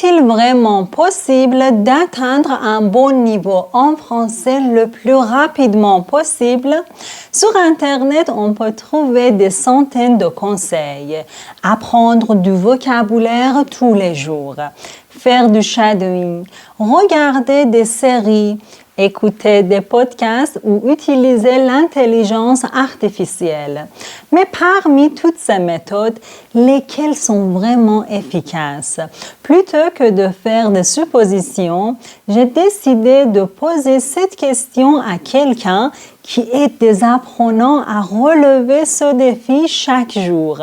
Est-il vraiment possible d'atteindre un bon niveau en français le plus rapidement possible? Sur Internet, on peut trouver des centaines de conseils. Apprendre du vocabulaire tous les jours, faire du shadowing, regarder des séries, écouter des podcasts ou utiliser l'intelligence artificielle. Mais parmi toutes ces méthodes, lesquelles sont vraiment efficaces? Plutôt que de faire des suppositions, j'ai décidé de poser cette question à quelqu'un qui aide des apprenants à relever ce défi chaque jour.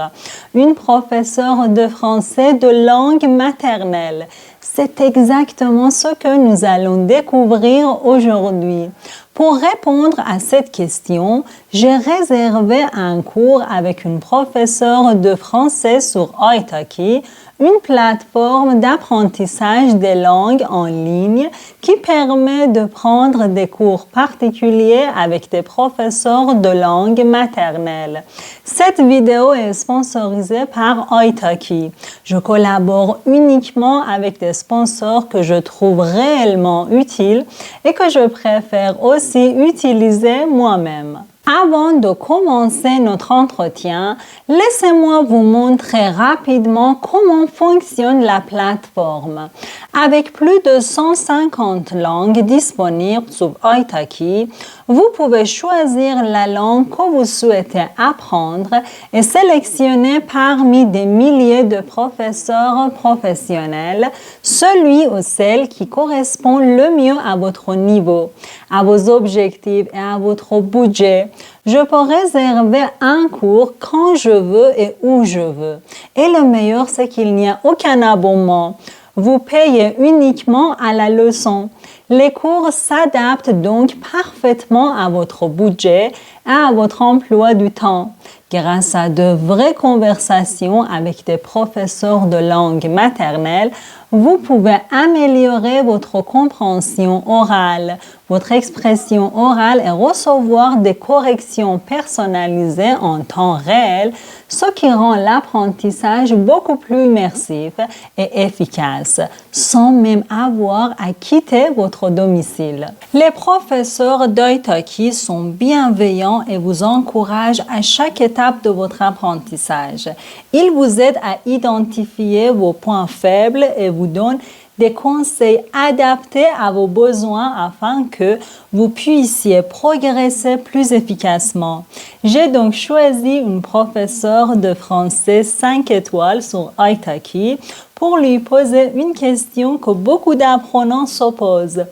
Une professeure de français de langue maternelle. C'est exactement ce que nous allons découvrir aujourd'hui. Pour répondre à cette question, j'ai réservé un cours avec une professeure de français sur Italki, une plateforme d'apprentissage des langues en ligne qui permet de prendre des cours particuliers avec des professeurs de langue maternelle. Cette vidéo est sponsorisée par Italki. Je collabore uniquement avec des sponsors que je trouve réellement utiles et que je préfère aussi utiliser moi-même. Avant de commencer notre entretien, laissez-moi vous montrer rapidement comment fonctionne la plateforme. Avec plus de 150 langues disponibles sur Italki, vous pouvez choisir la langue que vous souhaitez apprendre et sélectionner parmi des milliers de professeurs professionnels celui ou celle qui correspond le mieux à votre niveau, à vos objectifs et à votre budget. Je peux réserver un cours quand je veux et où je veux. Et le meilleur, c'est qu'il n'y a aucun abonnement. Vous payez uniquement à la leçon. Les cours s'adaptent donc parfaitement à votre budget et à votre emploi du temps. Grâce à de vraies conversations avec des professeurs de langue maternelle, vous pouvez améliorer votre compréhension orale, votre expression orale et recevoir des corrections personnalisées en temps réel, ce qui rend l'apprentissage beaucoup plus immersif et efficace, sans même avoir à quitter votre domicile. Les professeurs d'Italki sont bienveillants et vous encouragent à chaque étape de votre apprentissage. Ils vous aident à identifier vos points faibles et vous donnent des conseils adaptés à vos besoins afin que vous puissiez progresser plus efficacement. J'ai donc choisi une professeure de français 5 étoiles sur Italki pour lui poser une question que beaucoup d'apprenants se posent.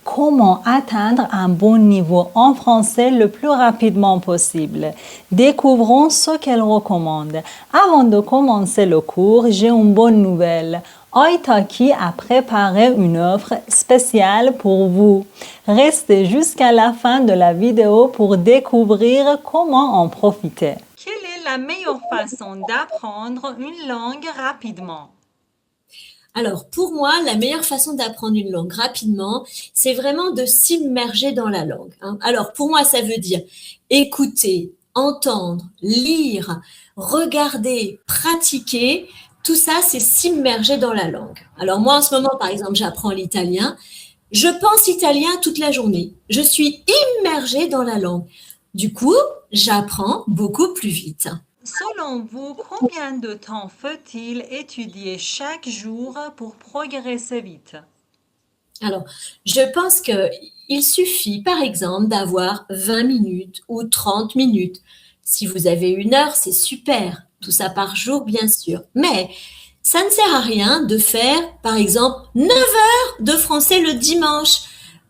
Comment atteindre un bon niveau en français le plus rapidement possible? Découvrons ce qu'elle recommande. Avant de commencer le cours, j'ai une bonne nouvelle. Italki a préparé une offre spéciale pour vous. Restez jusqu'à la fin de la vidéo pour découvrir comment en profiter. Quelle est la meilleure façon d'apprendre une langue rapidement? Alors, pour moi, la meilleure façon d'apprendre une langue rapidement, c'est vraiment de s'immerger dans la langue. Alors, pour moi, ça veut dire écouter, entendre, lire, regarder, pratiquer. Tout ça, c'est s'immerger dans la langue. Alors, moi, en ce moment, par exemple, j'apprends l'italien. Je pense italien toute la journée. Je suis immergée dans la langue. Du coup, j'apprends beaucoup plus vite. Selon vous, combien de temps faut-il étudier chaque jour pour progresser vite? Alors, je pense qu'il suffit, par exemple, d'avoir 20 minutes ou 30 minutes. Si vous avez 1 heure, c'est super. Tout ça par jour, bien sûr. Mais ça ne sert à rien de faire, par exemple, 9 heures de français le dimanche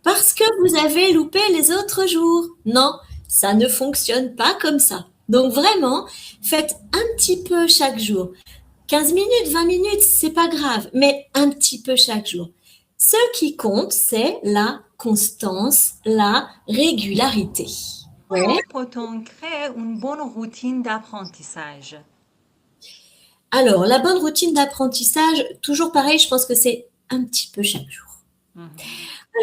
parce que vous avez loupé les autres jours. Non, ça ne fonctionne pas comme ça. Donc vraiment, faites un petit peu chaque jour. 15 minutes, 20 minutes, c'est pas grave, mais un petit peu chaque jour. Ce qui compte, c'est la constance, la régularité. Comment peut-on créer une bonne routine d'apprentissage? Alors, la bonne routine d'apprentissage, toujours pareil, je pense que c'est un petit peu chaque jour.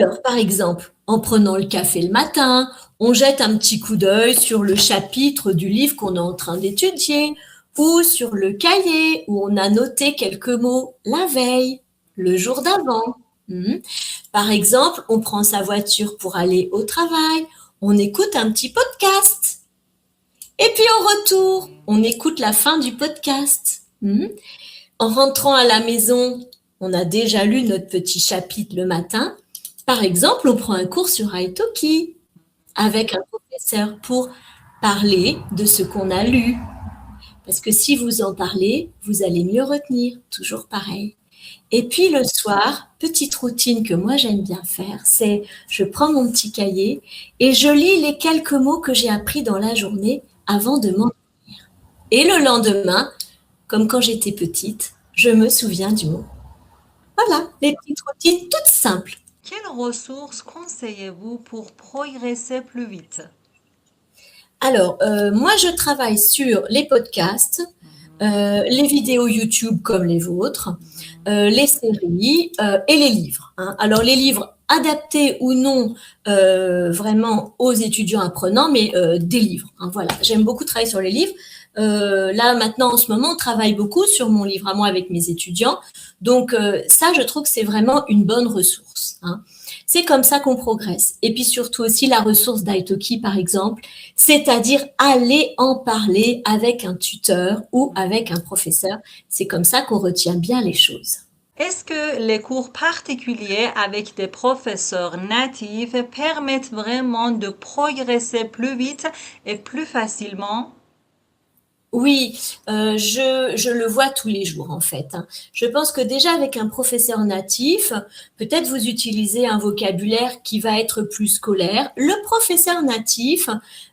Alors, par exemple, en prenant le café le matin, on jette un petit coup d'œil sur le chapitre du livre qu'on est en train d'étudier ou sur le cahier où on a noté quelques mots la veille. le jour d'avant. Par exemple, on prend sa voiture pour aller au travail, on écoute un petit podcast. Et puis au retour, on écoute la fin du podcast. En rentrant à la maison, on a déjà lu notre petit chapitre le matin. Par exemple, on prend un cours sur Italki avec un professeur pour parler de ce qu'on a lu. Parce que si vous en parlez, vous allez mieux retenir, toujours pareil. Et puis le soir, petite routine que moi j'aime bien faire, c'est je prends mon petit cahier et je lis les quelques mots que j'ai appris dans la journée avant de m'endormir. Et le lendemain, comme quand j'étais petite, je me souviens du mot. Voilà, les petites routines toutes simples. Quelles ressources conseillez-vous pour progresser plus vite? Alors, moi, je travaille sur les podcasts, les vidéos YouTube comme les vôtres, les séries et les livres. Alors, les livres adaptés ou non vraiment aux étudiants apprenants, mais des livres. Voilà, j'aime beaucoup travailler sur les livres. Là, maintenant, en ce moment, on travaille beaucoup sur mon livre à moi avec mes étudiants. Donc, ça, je trouve que c'est vraiment une bonne ressource. C'est comme ça qu'on progresse. Et puis surtout aussi la ressource d'Italki, par exemple, c'est-à-dire aller en parler avec un tuteur ou avec un professeur. C'est comme ça qu'on retient bien les choses. Est-ce que les cours particuliers avec des professeurs natifs permettent vraiment de progresser plus vite et plus facilement? Oui, je le vois tous les jours en fait. Je pense que déjà avec un professeur natif, peut-être vous utilisez un vocabulaire qui va être plus scolaire. Le professeur natif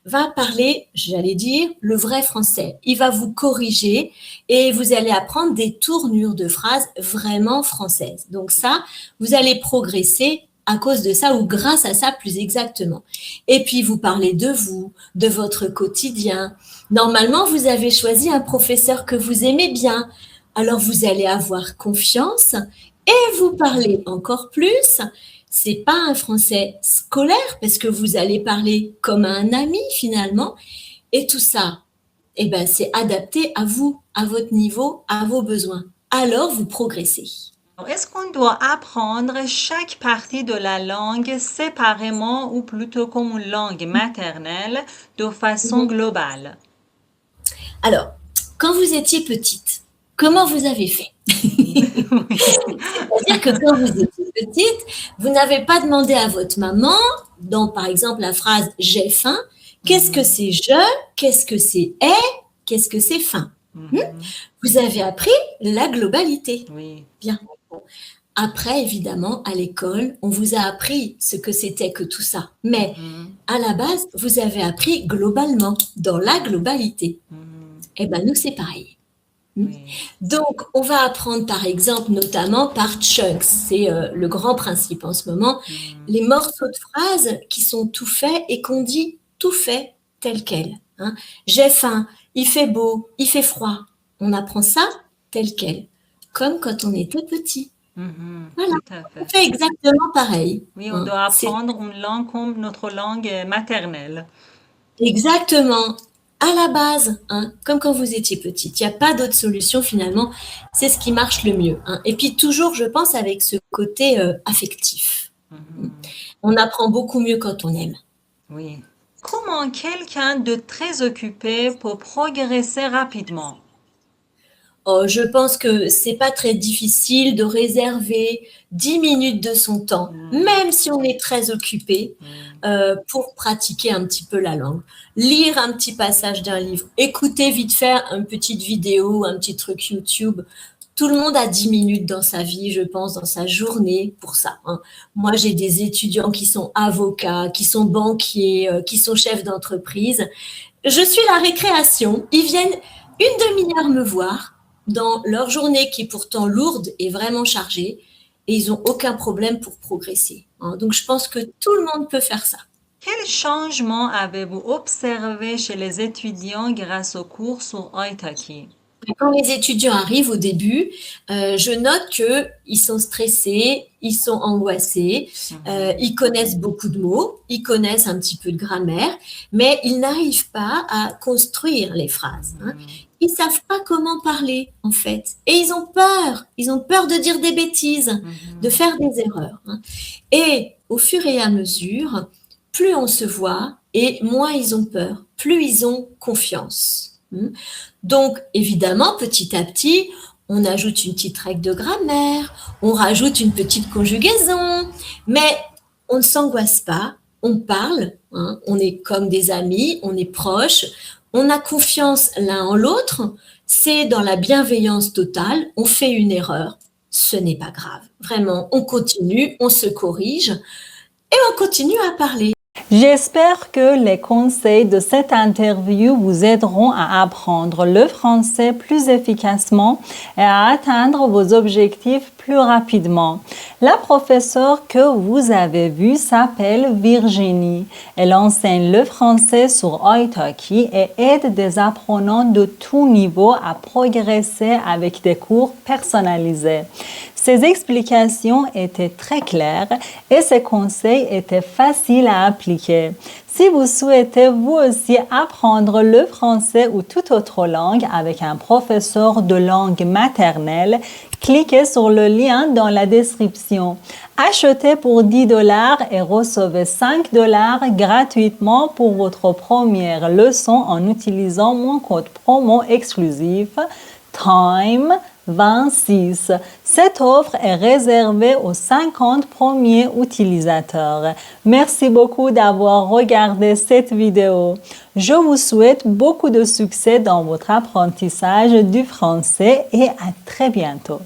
va parler, j'allais dire, le vrai français. Il va vous corriger et vous allez apprendre des tournures de phrases vraiment françaises. Donc ça, vous allez progresser à cause de ça ou grâce à ça plus exactement. Et puis vous parlez de vous, de votre quotidien. Normalement, vous avez choisi un professeur que vous aimez bien. Alors, vous allez avoir confiance et vous parlez encore plus. C'est pas un français scolaire parce que vous allez parler comme un ami finalement. Et tout ça, eh ben, c'est adapté à vous, à votre niveau, à vos besoins. Alors, vous progressez. Est-ce qu'on doit apprendre chaque partie de la langue séparément ou plutôt comme une langue maternelle de façon globale? Alors, quand vous étiez petite, comment vous avez fait? C'est-à-dire que quand vous étiez petite, vous n'avez pas demandé à votre maman, dans par exemple la phrase « j'ai faim », qu'est-ce que c'est « je », qu'est-ce que c'est « est », qu'est-ce que c'est « faim ». Vous avez appris la globalité. Oui. Bien. Après, évidemment, à l'école, on vous a appris ce que c'était que tout ça. Mais à la base, vous avez appris globalement, dans la globalité. Eh bien, nous, c'est pareil. Oui. Donc, on va apprendre, par exemple, notamment par chunks. C'est le grand principe en ce moment. Les morceaux de phrases qui sont tout faits et qu'on dit tout fait tel quel. J'ai faim, il fait beau, il fait froid. On apprend ça tel quel, comme quand on était petit. Voilà, Tout à on fait. fait exactement pareil. Oui, on doit C'est apprendre une langue comme notre langue maternelle. exactement à la base, comme quand vous étiez petite. Il n'y a pas d'autre solution finalement. C'est ce qui marche le mieux. Et puis toujours, je pense, avec ce côté affectif. On apprend beaucoup mieux quand on aime. Oui. Comment quelqu'un de très occupé peut progresser rapidement? Oh, je pense que c'est pas très difficile de réserver 10 minutes de son temps, même si on est très occupé, pour pratiquer un petit peu la langue. Lire un petit passage d'un livre, écouter vite fait une petite vidéo, un petit truc YouTube. Tout le monde a 10 minutes dans sa vie, je pense, dans sa journée pour ça. Moi, j'ai des étudiants qui sont avocats, qui sont banquiers, qui sont chefs d'entreprise. Je suis la récréation. Ils viennent une demi-heure me voir dans leur journée qui est pourtant lourde et vraiment chargée, et ils n'ont aucun problème pour progresser. Donc, je pense que tout le monde peut faire ça. Quel changement avez-vous observé chez les étudiants grâce au cours sur Italki? Quand les étudiants arrivent au début, je note qu'ils sont stressés, ils sont angoissés, ils connaissent beaucoup de mots, ils connaissent un petit peu de grammaire, mais ils n'arrivent pas à construire les phrases, hein. Ils savent pas comment parler, en fait. Et ils ont peur de dire des bêtises, de faire des erreurs, hein. Et au fur et à mesure, plus on se voit et moins ils ont peur, plus ils ont confiance. Donc, évidemment, petit à petit, on ajoute une petite règle de grammaire, on rajoute une petite conjugaison, mais on ne s'angoisse pas, on parle, hein, on est comme des amis, on est proches, on a confiance l'un en l'autre, c'est dans la bienveillance totale, on fait une erreur, ce n'est pas grave. Vraiment, on continue, on se corrige et on continue à parler. J'espère que les conseils de cette interview vous aideront à apprendre le français plus efficacement et à atteindre vos objectifs plus rapidement. La professeure que vous avez vue s'appelle Virginie. Elle enseigne le français sur italki et aide des apprenants de tout niveau à progresser avec des cours personnalisés. Ses explications étaient très claires et ses conseils étaient faciles à appliquer. Si vous souhaitez vous aussi apprendre le français ou toute autre langue avec un professeur de langue maternelle, cliquez sur le lien dans la description. Achetez pour 10 $ et recevez 5 $ gratuitement pour votre première leçon en utilisant mon code promo exclusif TIME26. Cette offre est réservée aux 50 premiers utilisateurs. Merci beaucoup d'avoir regardé cette vidéo. Je vous souhaite beaucoup de succès dans votre apprentissage du français et à très bientôt.